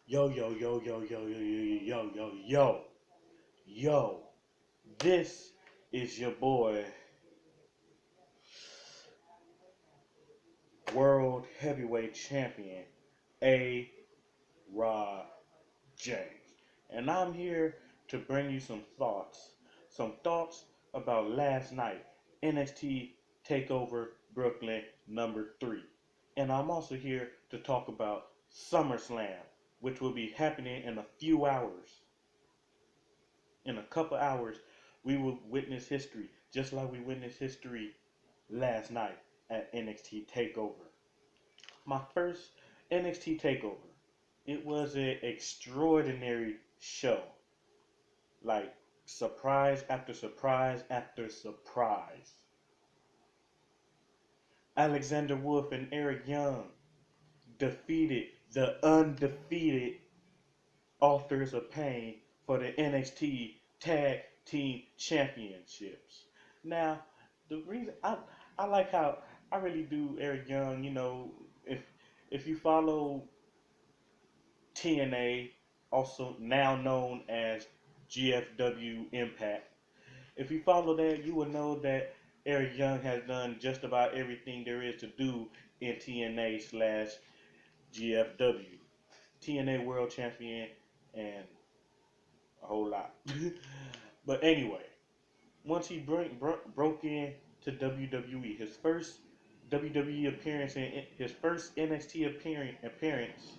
Yo, yo, yo, yo, yo, yo, yo, yo, yo, yo, yo. This is your boy, World Heavyweight Champion, A. Rod James. And I'm here to bring you some thoughts about last night, NXT TakeOver Brooklyn number 3. And I'm also here to talk about SummerSlam, which will be happening in a few hours. In a couple hours, we will witness history, just like we witnessed history last night at NXT TakeOver. My first NXT TakeOver. It was an extraordinary show. Like surprise after surprise after surprise. Alexander Wolf and Eric Young defeated the undefeated Authors of Pain for the NXT Tag Team Championships. Now, the reason I like how I really do Eric Young. If if you follow TNA, also now known as GFW Impact, if you follow that, you will know that Eric Young has done just about everything there is to do in TNA slash GFW. TNA World Champion and a whole lot. But anyway, once he broke in to WWE, his first WWE appearance and his first NXT appearance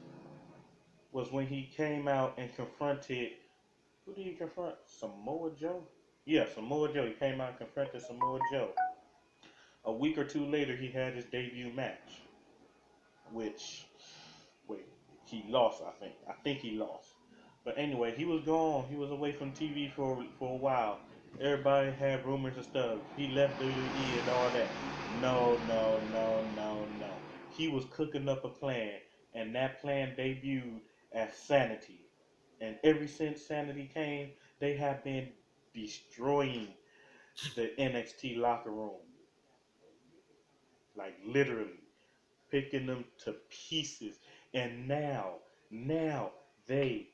was when he came out and confronted, who did he confront? Samoa Joe? Yeah, Samoa Joe. He came out and confronted Samoa Joe. A week or two later, he had his debut match, which, wait, he lost, I think. I think he lost. But anyway, he was gone. He was away from TV for a while. Everybody had rumors and stuff. He left WWE and all that. No, no, no, no, no. He was cooking up a plan, and that plan debuted as Sanity. And ever since Sanity came, they have been destroying the NXT locker room. Like literally picking them to pieces. And now they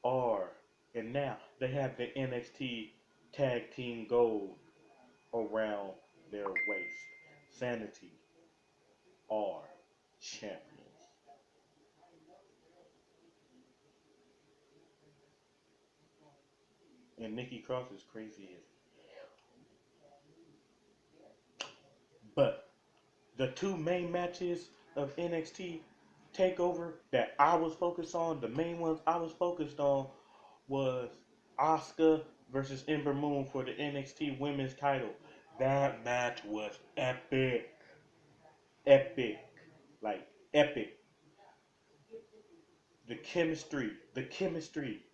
are, and now they have the NXT Tag Team Gold around their waist. Sanity are champions. And Nikki Cross is crazy as. But the two main matches of NXT Takeover that I was focused on, the main ones I was focused on was Asuka versus Ember Moon for the NXT Women's title. That match was epic. Epic. Like epic. The chemistry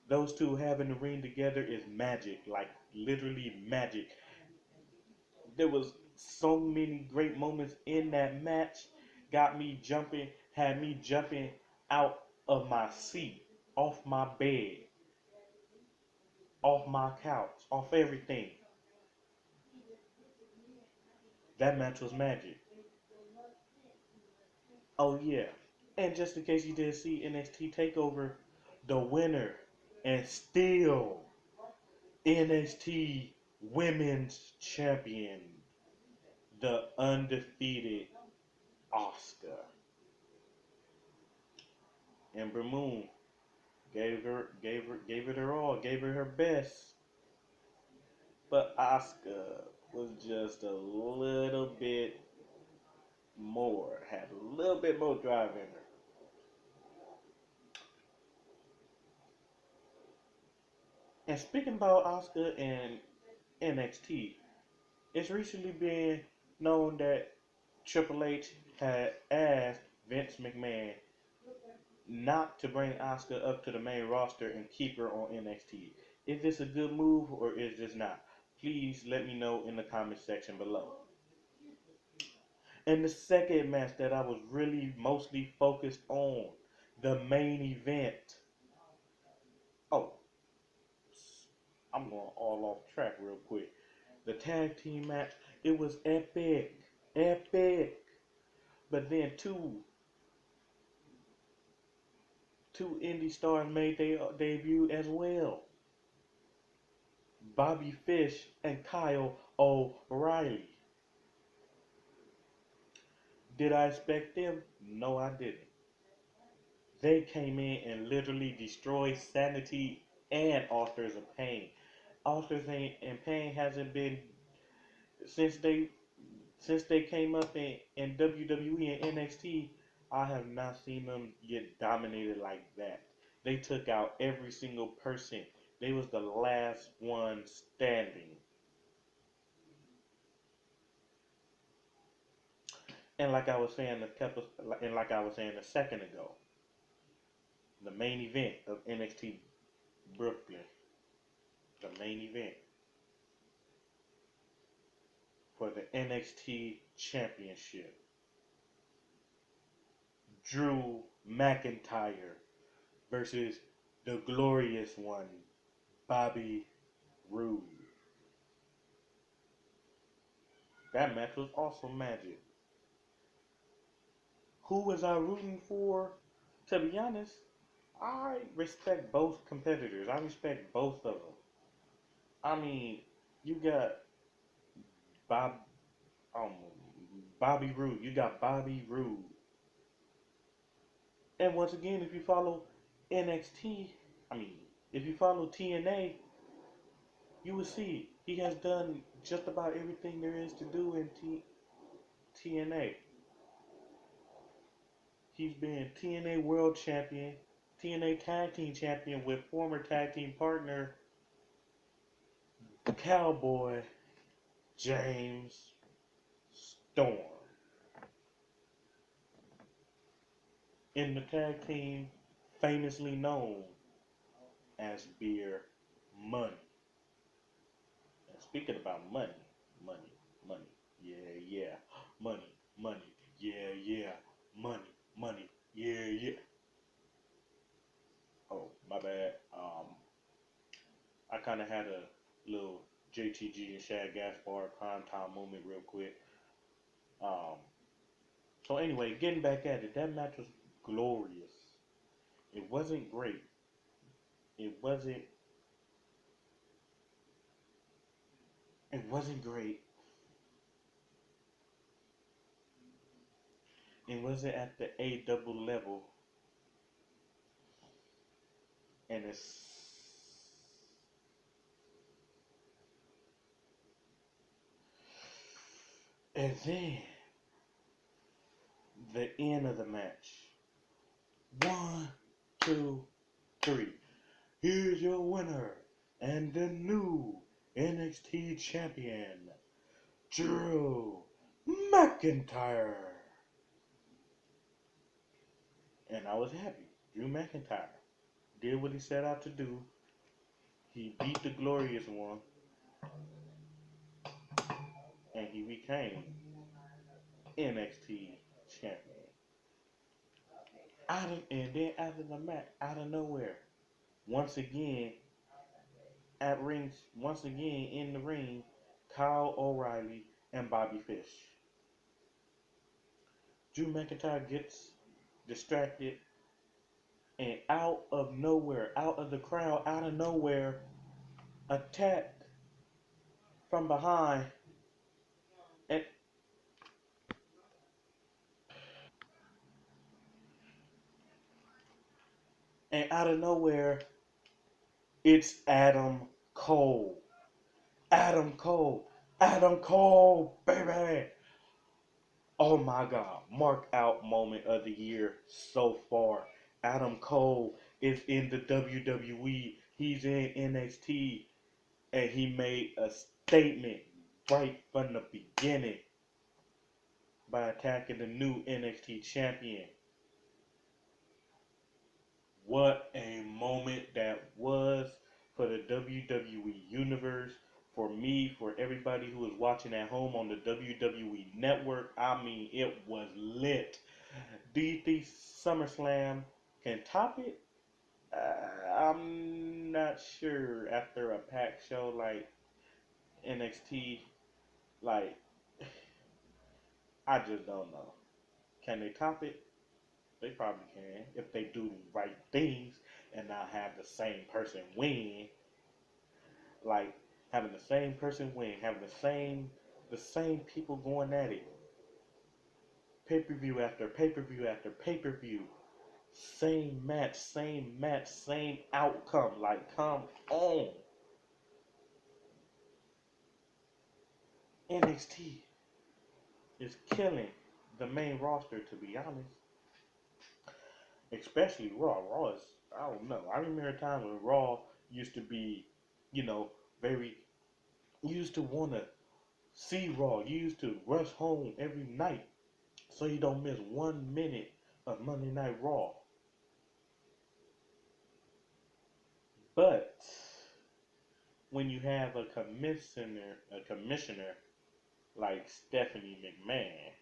those two have in the ring together is magic. Like literally magic. There was so many great moments in that match. Got me jumping, had me jumping out of my seat, off my bed, off my couch, off everything. That match was magic. Oh yeah. And just in case you didn't see NXT Takeover, the winner and still NXT Women's Champion, the undefeated Asuka. Ember Moon gave it her all, gave her her best. But Asuka was just a little bit more, had a little bit more drive in her. And speaking about Asuka and NXT, it's recently been known that Triple H had asked Vince McMahon not to bring Asuka up to the main roster and keep her on NXT. Is this a good move or is this not? Please let me know in the comment section below. And the second match that I was really mostly focused on, the main event. Oh, I'm going all off track real quick. The tag team match, it was epic. Epic. But then two Two indie stars made their debut as well. Bobby Fish and Kyle O'Reilly. Did I expect them? No, I didn't. They came in and literally destroyed Sanity and Authors of Pain. Authors and Pain hasn't been since they came up in WWE and NXT. I have not seen them get dominated like that. They took out every single person. They was the last one standing. And like I was saying a second ago, the main event of NXT Brooklyn, the main event for the NXT Championship, Drew McIntyre versus the glorious one, Bobby Roode. That match was also magic. Who was I rooting for? To be honest, I respect both competitors. I respect both of them. I mean, you got Bob, um, Bobby Roode. You got Bobby Roode. And once again, if you follow NXT, I mean, if you follow TNA, you will see he has done just about everything there is to do in TNA. He's been TNA World Champion, TNA Tag Team Champion with former tag team partner Cowboy James Storm. In the tag team, famously known as Beer Money. And speaking about money, money, money, yeah, yeah, money, money, yeah, yeah, money, money, yeah, yeah. Oh, my bad. I kind of had a little JTG and Shad Gaspard prime time moment real quick. Um, so anyway, getting back at it, that match was glorious. It wasn't great. It wasn't. It wasn't great. It wasn't at the A double level, and then the end of the match. One, two, three. Here's your winner and the new NXT champion, Drew McIntyre. And I was happy. Drew McIntyre did what he set out to do. He beat the Glorious One, and he became NXT champion. And then after the match, out of nowhere, once again once again in the ring, Kyle O'Reilly and Bobby Fish. Drew McIntyre gets distracted, and out of nowhere, out of the crowd, out of nowhere, attack from behind, and out of nowhere, it's Adam Cole. Adam Cole. Adam Cole, baby. Oh my God. Mark out moment of the year so far. Adam Cole is in the WWE. He's in NXT. And he made a statement right from the beginning by attacking the new NXT champion. What a moment that was for the WWE Universe, for me, for everybody who was watching at home on the WWE Network. I mean, it was lit. Do you think SummerSlam can top it? I'm not sure. After a packed show like NXT, like, I just don't know. Can they top it? They probably can if they do the right things and not have the same person win. Like having the same person win, having the same people going at it, pay per view after pay per view after pay per view, same match, same outcome. Like, come on, NXT is killing the main roster. To be honest, especially Raw. Raw is, I don't know. I remember a time when Raw used to be, you know, very. You used to want to see Raw. You used to rush home every night so you don't miss 1 minute of Monday Night Raw. But when you have a commissioner like Stephanie McMahon,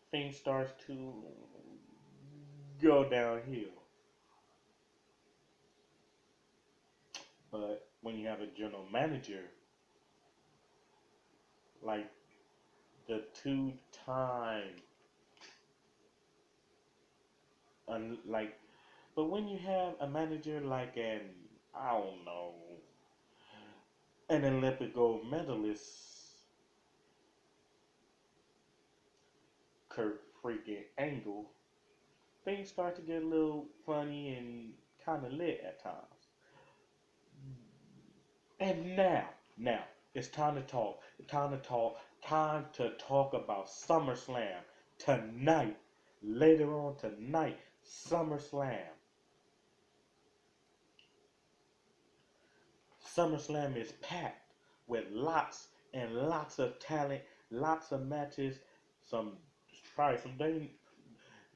things starts to go downhill. But when you have a general manager like the two-time, like, but when you have a manager like I don't know, an Olympic gold medalist, Kurt freaking Angle, things start to get a little funny and kind of lit at times. And now, it's time to talk. Time to talk about SummerSlam tonight. Later on tonight, SummerSlam. SummerSlam is packed with lots and lots of talent, lots of matches. Some probably some days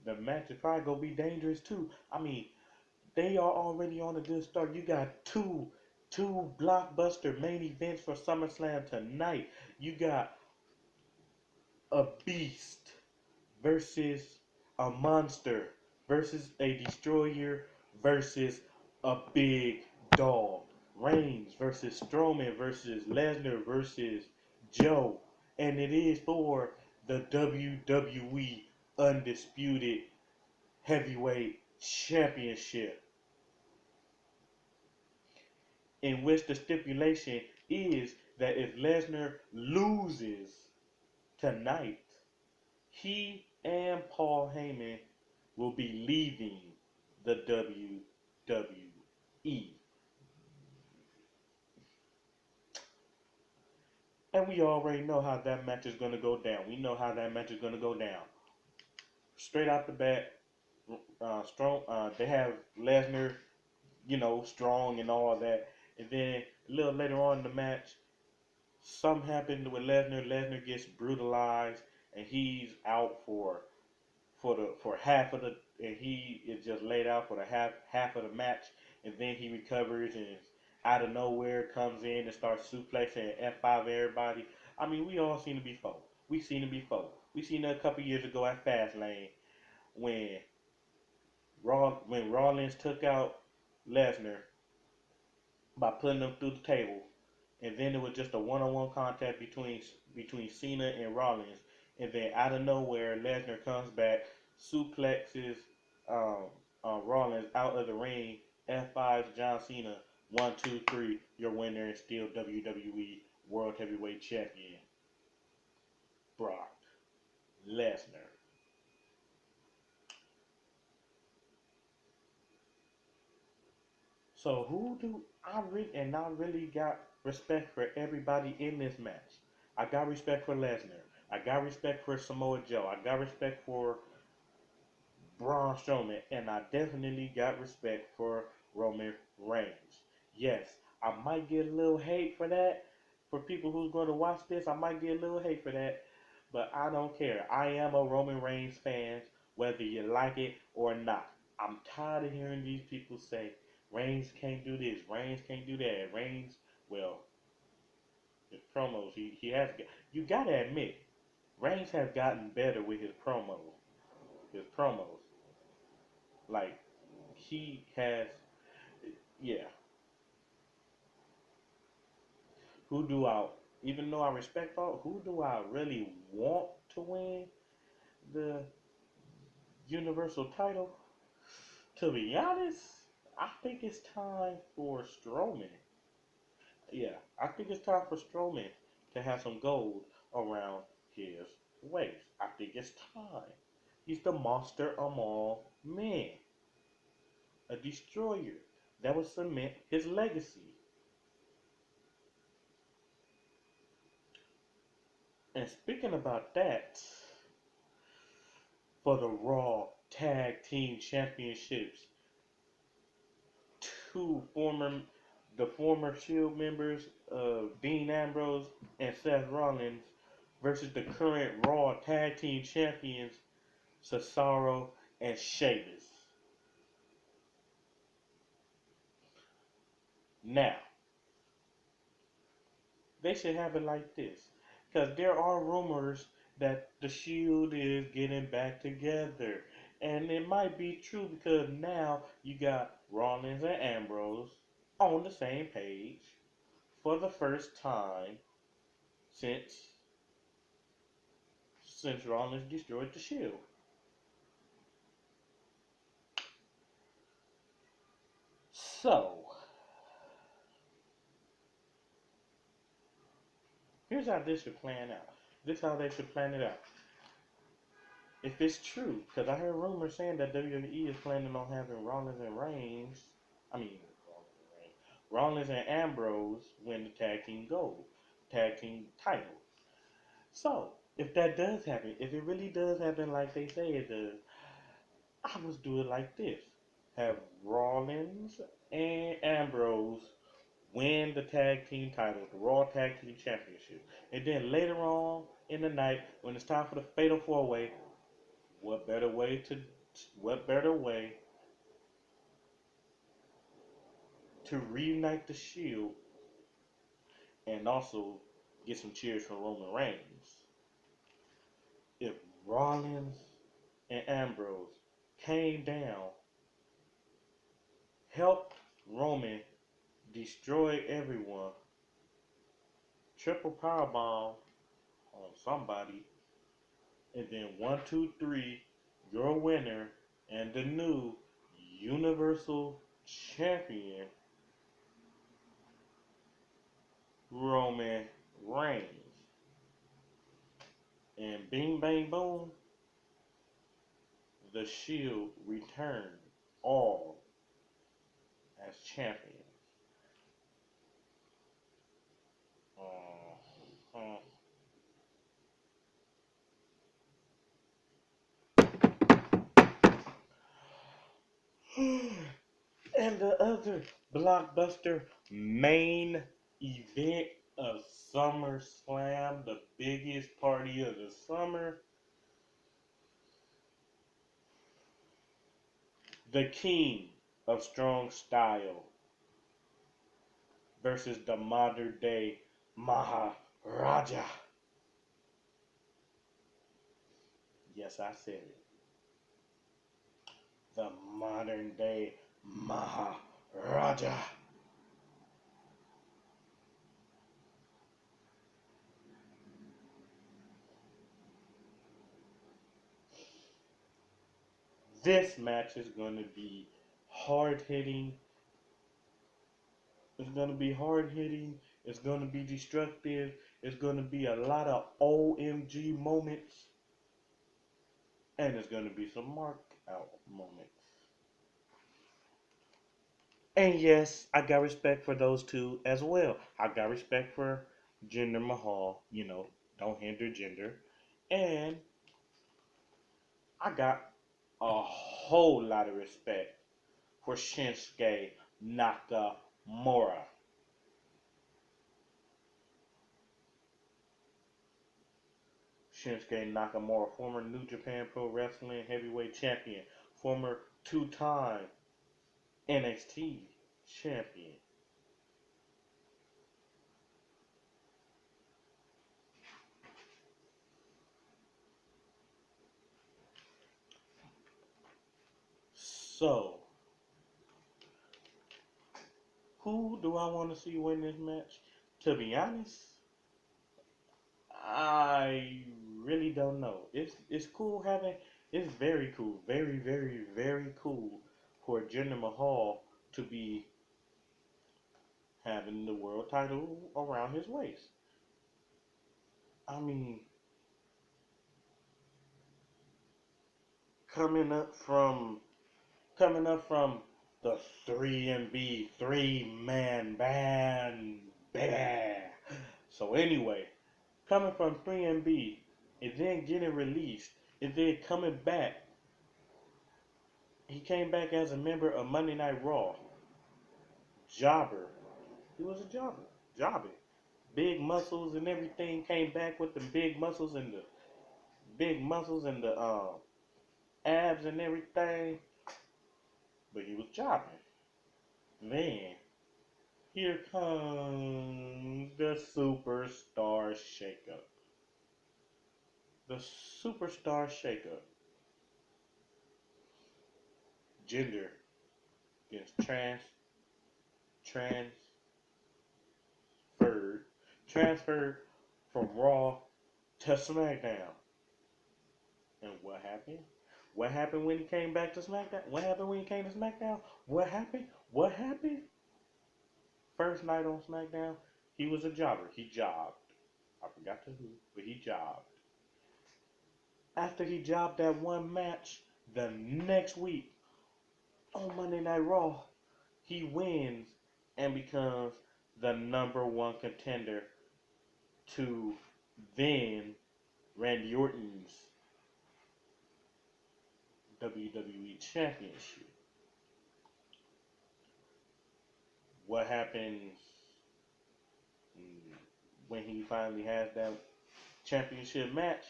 the match is probably gonna be dangerous too. I mean, they are already on a good start. You got two blockbuster main events for SummerSlam tonight. You got a beast versus a monster versus a destroyer versus a big dog. Reigns versus Strowman versus Lesnar versus Joe. And it is for the WWE Undisputed Heavyweight Championship, in which the stipulation is that if Lesnar loses tonight, he and Paul Heyman will be leaving the WWE. And we already know how that match is going to go down. We know how that match is going to go down. Straight out the bat, strong. They have Lesnar, strong and all that. And then a little later on in the match, something happened with Lesnar. Lesnar gets brutalized, and he's out for half of the, and he is just laid out for the half of the match, and then he recovers and out of nowhere comes in and starts suplexing and F5 everybody. I mean, we all seen it before. We seen it before. We seen it a couple years ago at Fastlane when when Rollins took out Lesnar by putting him through the table, and then it was just a one-on-one contact between Cena and Rollins, and then out of nowhere Lesnar comes back, suplexes Rollins out of the ring, F5's John Cena, 1, 2, 3, your winner and still WWE World Heavyweight Champion, Brock Lesnar. So who do I really got respect for everybody in this match. I got respect for Lesnar. I got respect for Samoa Joe. I got respect for Braun Strowman, and I definitely got respect for Roman Reigns. Yes, I might get a little hate for that. For people who's going to watch this, I might get a little hate for that, but I don't care. I am a Roman Reigns fan, whether you like it or not. I'm tired of hearing these people say Reigns can't do this, Reigns can't do that. Reigns, well, his promos, he has. You gotta admit, Reigns has gotten better with his promos. His promos, like he has, yeah. Who do I, even though I who do I really want to win the Universal title, to be honest, I think it's time for Strowman. Yeah, I think it's time for Strowman to have some gold around his waist. I think it's time. He's the monster among men, a destroyer that will cement his legacy. And speaking about that, for the Raw Tag Team Championships, two former the former Shield members of Dean Ambrose and Seth Rollins versus the current Raw Tag Team Champions Cesaro and Sheamus. Now, they should have it like this. Because there are rumors that the Shield is getting back together. And it might be true because now you got Rollins and Ambrose on the same page for the first time since Rollins destroyed the Shield. So, here's how this should plan out. This is how they should plan it out. If it's true, because I heard rumors saying that WWE is planning on having Rollins and Reigns, I mean, Rollins and Ambrose win the tag team gold, tag team title. So, if that does happen, if it really does happen like they say it does, I would do it like this. Have Rollins and Ambrose win the tag team title, the Raw Tag Team Championship. And then later on in the night, when it's time for the Fatal 4-Way, what better way what better way to reunite the Shield and also get some cheers from Roman Reigns if Rollins and Ambrose came down, helped Roman destroy everyone, triple powerbomb on somebody, and then 1, 2, 3, your winner and the new Universal Champion Roman Reigns. And bing bang boom, the Shield returned all as champions. Uh, and the other blockbuster main event of SummerSlam, the biggest party of the summer, the king of strong style versus the modern day Maharaja. Yes, I said it. The modern day Maharaja. This match is going to be hard hitting. It's going to be hard hitting. It's going to be destructive. It's going to be a lot of OMG moments. And there's going to be some mark out moments. And yes, I got respect for those two as well. I got respect for Jinder Mahal, don't hinder gender. And I got a whole lot of respect for Shinsuke Nakamura. Shinsuke Nakamura, former New Japan Pro Wrestling Heavyweight Champion, former two-time NXT Champion. So, who do I want to see win this match? To be honest, I really don't know. It's cool having It's very cool, very, very, very cool for Jinder Mahal to be having the world title around his waist. I mean, coming up from coming up from the 3 man band, baby. So anyway, coming from 3 and then getting released, and then coming back, he came back as a member of Monday Night Raw. Jobber, he was a jobber, jobbing. Big muscles and everything. Came back with the big muscles and the abs and everything. But he was jobbing. Then here comes the superstar shakeup. The superstar shakeup. Gender gets transferred transferred from Raw to SmackDown. And what happened? What happened when he came back to SmackDown? What happened when he came to SmackDown? What happened? What happened? First night on SmackDown, he was a jobber. He jobbed. I forgot to who, but he jobbed. After he jobbed that one match, the next week on Monday Night Raw, he wins and becomes the number one contender to then Randy Orton's WWE Championship. What happens when he finally has that championship match?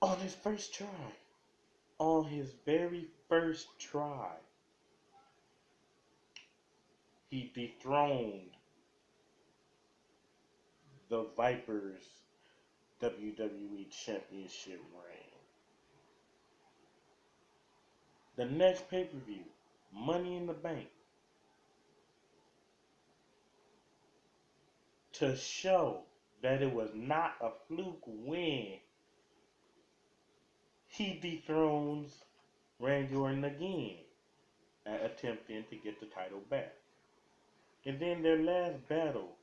On his first try, on his very first try, he dethroned the Vipers WWE Championship reign. The next pay-per-view, Money in the Bank, to show that it was not a fluke win, he dethrones Randy Orton again, attempting to get the title back. And then their last battle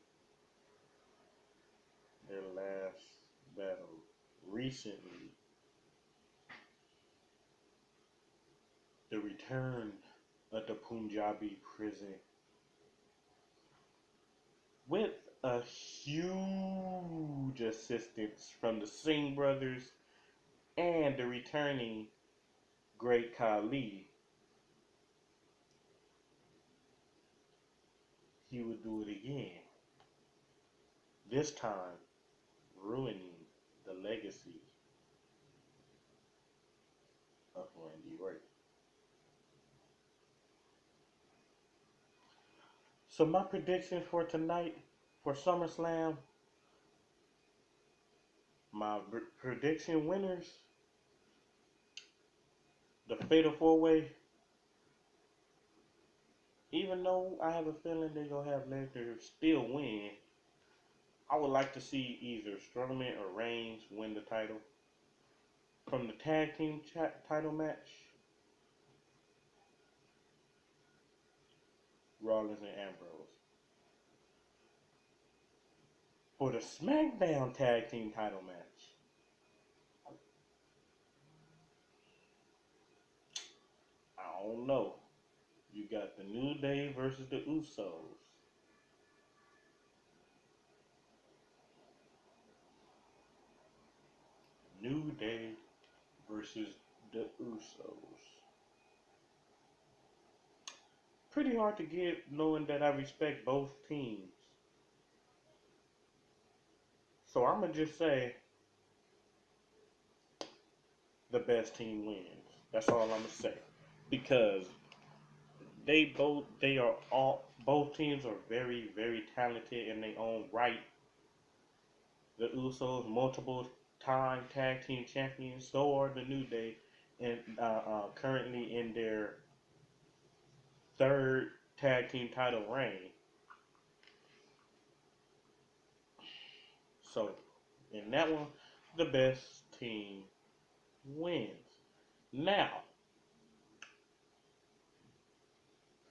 recently, the return of the Punjabi prison with a huge assistance from the Singh brothers and the returning Great Khali. He would do it again. This time, ruining the legacy of Randy Orton. So my prediction for tonight, for SummerSlam, my prediction winners, the Fatal 4-Way, even though I have a feeling they're going to have Lesnar still win, I would like to see either Strowman or Reigns win the title. From the tag team title match, Rollins and Ambrose. For the SmackDown tag team title match, I don't know. You got the New Day versus the Usos. New Day versus the Usos. Pretty hard to get knowing that I respect both teams. So I'm going to just say the best team wins. That's all I'm going to say. Because both teams are very, very talented in their own right. The Usos, multiple time tag team champions, so are the New Day, and currently in their third tag team title reign. So in that one, the best team wins. Now,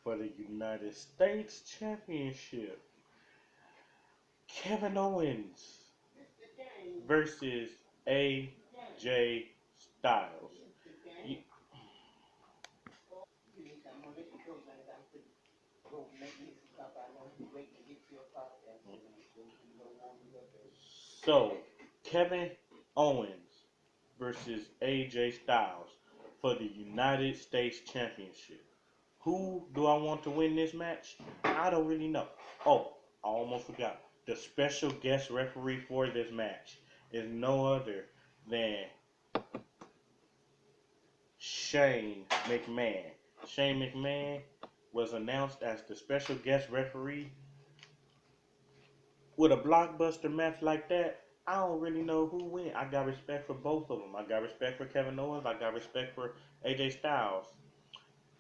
for the United States Championship, Kevin Owens versus AJ Styles. You- So, Kevin Owens versus AJ Styles for the United States Championship. Who do I want to win this match? I don't really know. Oh, I almost forgot. The special guest referee for this match is no other than Shane McMahon. Shane McMahon was announced as the special guest referee. With a blockbuster match like that, I don't really know who win. I got respect for both of them. I got respect for Kevin Owens. I got respect for AJ Styles.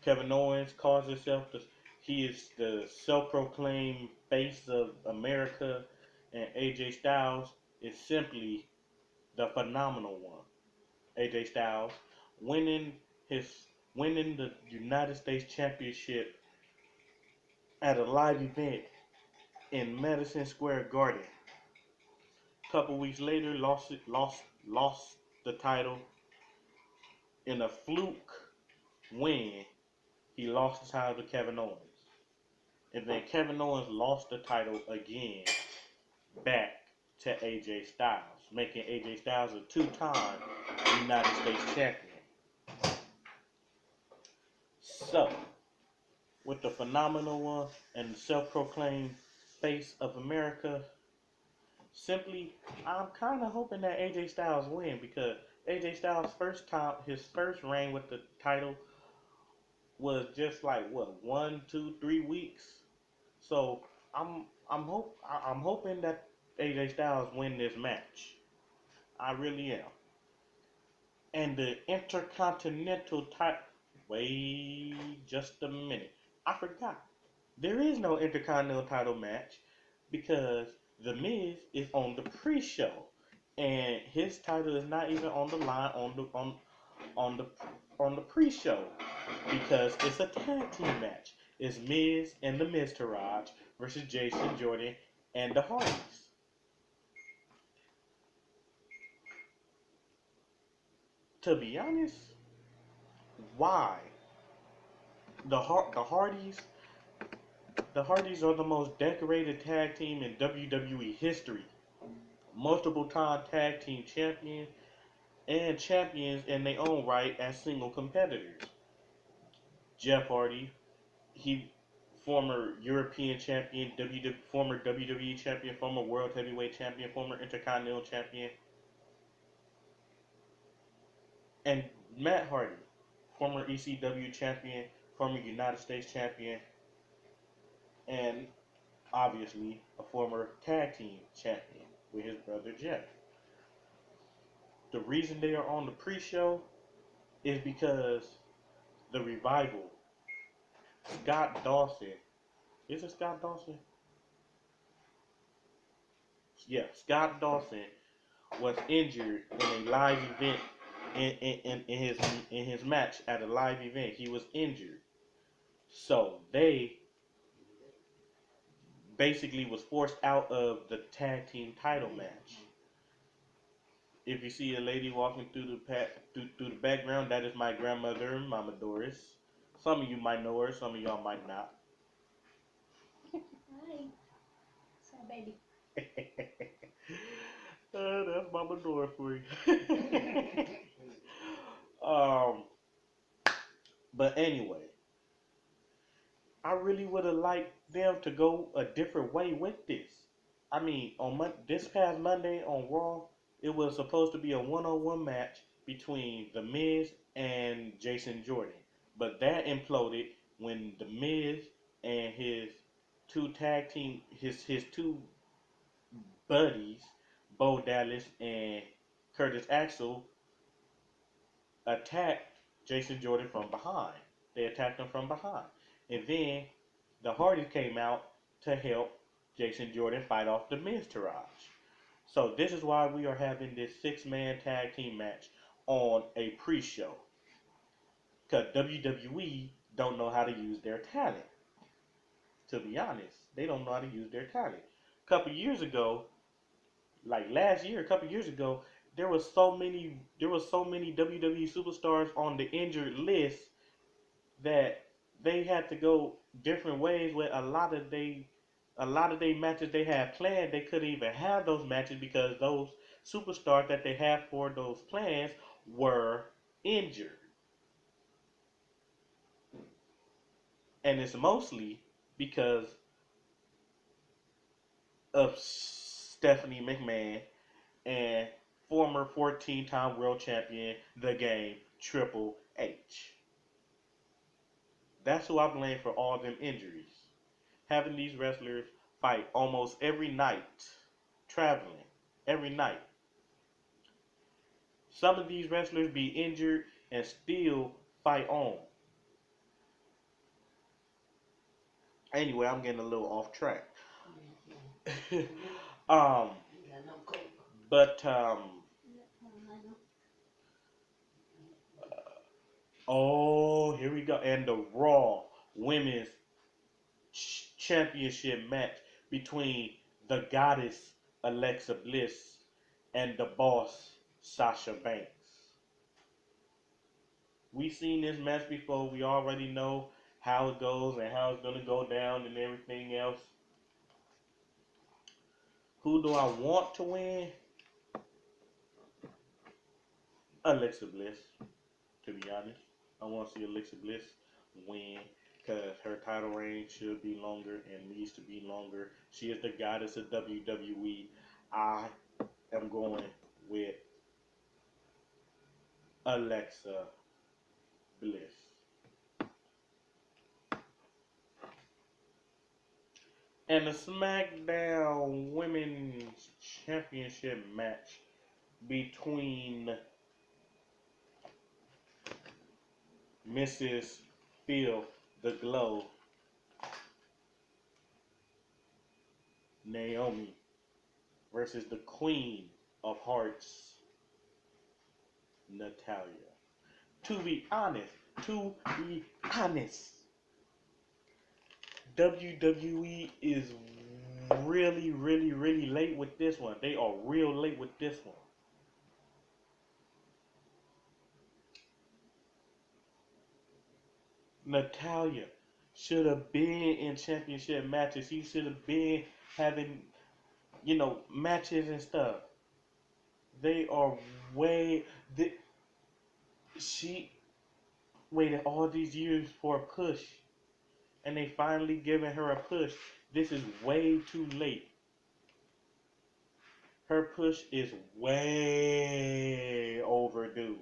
Kevin Owens calls himself he is the self-proclaimed face of America, and AJ Styles is simply the phenomenal one. AJ Styles winning his winning the United States Championship at a live event in Madison Square Garden. A couple weeks later, lost the title in a fluke win. He lost the title to Kevin Owens, and then Kevin Owens lost the title again back to AJ Styles, making AJ Styles a two-time United States champion. So, with the phenomenal one and the self-proclaimed face of America, simply, I'm kind of hoping that AJ Styles win because AJ Styles' his first reign with the title was just like what 1, 2, 3 weeks. So I'm hoping that AJ Styles win this match. I really am. And the Intercontinental title. Wait just a minute. I forgot. There is no Intercontinental title match because The Miz is on the pre-show, and his title is not even on the line on the on the pre-show because it's a tag team match. It's Miz and the Miz Taraj versus Jason Jordan and the Hardys. To be honest, why the Hardys the Hardys are the most decorated tag team in WWE history. Multiple time tag team champions and champions in their own right as single competitors. Jeff Hardy, he former European champion, former WWE champion, former World Heavyweight champion, former Intercontinental champion, and Matt Hardy, former ECW champion, former United States champion, and obviously a former tag team champion with his brother Jeff. The reason they are on the pre-show is because the revival, Scott Dawson, is it Scott Dawson? Yeah, Scott Dawson was injured in a live event in his match at a live event. He was injured, so they basically was forced out of the tag team title match. If you see a lady walking through through the background, that is my grandmother, Mama Doris. Some of you might know her, some of y'all might not. Hi, so baby. That's Mama Doris for you. um, but anyway, I really would have liked them to go a different way with this. I mean, this past Monday on Raw, it was supposed to be a one-on-one match between The Miz and Jason Jordan, but that imploded when The Miz and his two buddies, Bo Dallas and Curtis Axel, attacked Jason Jordan from behind. They attacked him from behind, and then the Hardys came out to help Jason Jordan fight off the Miz Taraj. So this is why we are having this six-man tag team match on a pre-show. Because WWE don't know how to use their talent. To be honest, they don't know how to use their talent. A couple years ago, like last year, a couple years ago, there was so many WWE superstars on the injured list that they had to go different ways with a lot of they matches they had planned. They couldn't even have those matches because those superstars that they had for those plans were injured. And it's mostly because of Stephanie McMahon and former 14-time world champion, the game, Triple H. That's who I blame for all them injuries. Having these wrestlers fight almost every night, traveling every night. Some of these wrestlers be injured and still fight on. Anyway, I'm getting a little off track. um, but oh, here we go, and the Raw Women's Championship match between the Goddess Alexa Bliss and the Boss Sasha Banks. We've seen this match before. We already know how it goes and how it's gonna go down and everything else. Who do I want to win? Alexa Bliss, to be honest. I want to see Alexa Bliss win because her title reign should be longer and needs to be longer. She is the goddess of WWE. I am going with Alexa Bliss. And the SmackDown Women's Championship match between Mrs. Feel the Glow, Naomi, versus the Queen of Hearts, Natalia. To be honest, to be honest, WWE is really, really, really late with this one. They are real late with this one. Natalia should have been in championship matches. He should have been having, matches and stuff. They are way. She waited all these years for a push, and they finally giving her a push. This is way too late. Her push is way overdue.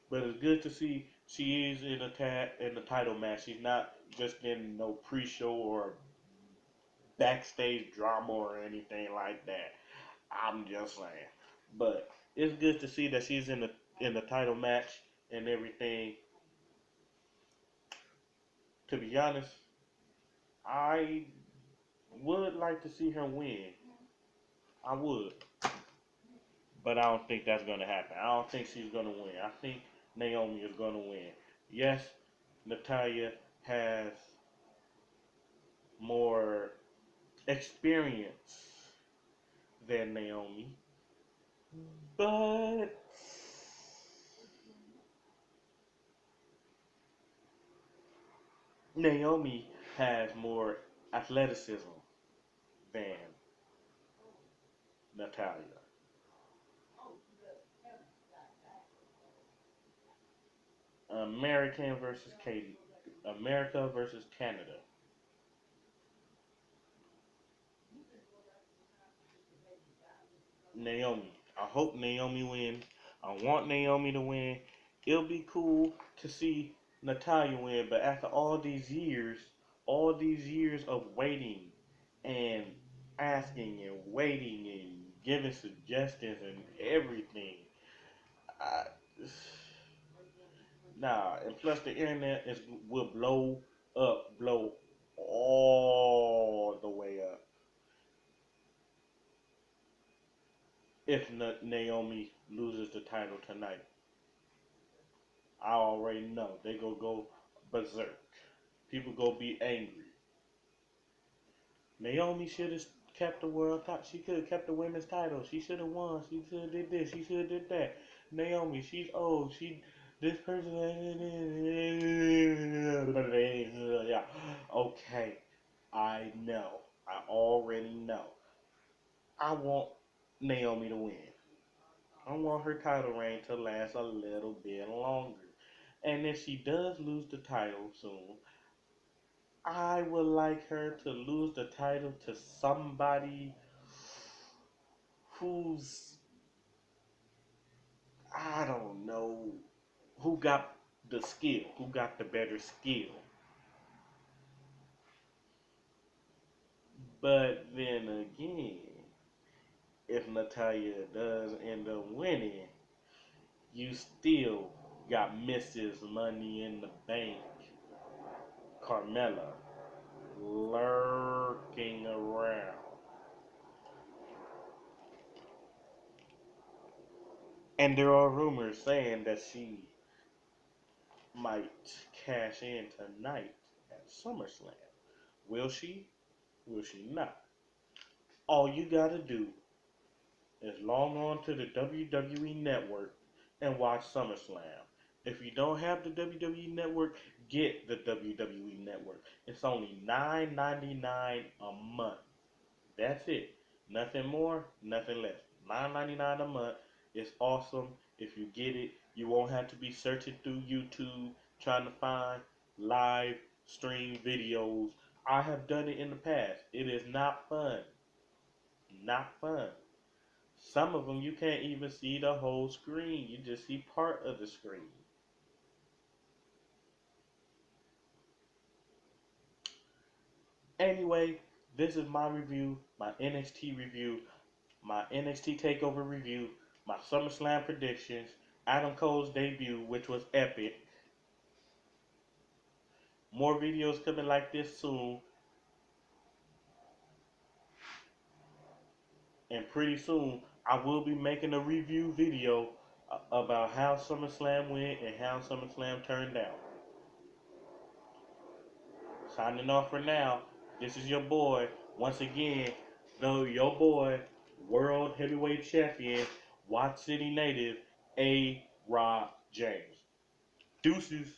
But it's good to see she is in the title match. She's not just in no pre-show or backstage drama or anything like that. I'm just saying. But it's good to see that she's in the title match and everything. To be honest, I would like to see her win. I would. But I don't think that's gonna happen. I don't think she's gonna win. I think Naomi is gonna win. Yes, Natalia has more experience than Naomi, but Naomi has more athleticism than Natalia. American versus Katie. America versus Canada. Naomi. I hope Naomi wins. I want Naomi to win. It'll be cool to see Natalia win, but after all these years of waiting and asking and waiting and giving suggestions and everything, I, nah. And plus, the internet will blow all the way up if Naomi loses the title tonight. I already know they go berserk. People go be angry. Naomi should have kept the world title. She could have kept the women's title. She should have won. She should have did this. She should have did that. Naomi, she's old. She this person. Yeah. Okay. I know. I already know. I want Naomi to win. I want her title reign to last a little bit longer. And if she does lose the title soon, I would like her to lose the title to somebody who's, I don't know, who got the skill, who got the better skill. But then again, if Natalia does end up winning, you still got Mrs. Money in the Bank, Carmella, lurking around. And there are rumors saying that she might cash in tonight at SummerSlam. Will she? Will she not? All you gotta do is log on to the WWE Network and watch SummerSlam. If you don't have the WWE Network, get the WWE Network. It's only $9.99 a month. That's it. Nothing more, nothing less. $9.99 a month. It's awesome. If you get it, you won't have to be searching through YouTube trying to find live stream videos. I have done it in the past. It is not fun. Not fun. Some of them you can't even see the whole screen. You just see part of the screen. Anyway, this is my review, my NXT review, my NXT TakeOver review, my SummerSlam predictions, Adam Cole's debut, which was epic. More videos coming like this soon. And pretty soon, I will be making a review video about how SummerSlam went and how SummerSlam turned out. Signing off for now. This is your boy, once again, though your boy, World Heavyweight Champion, Watt City native, A. Rod James. Deuces.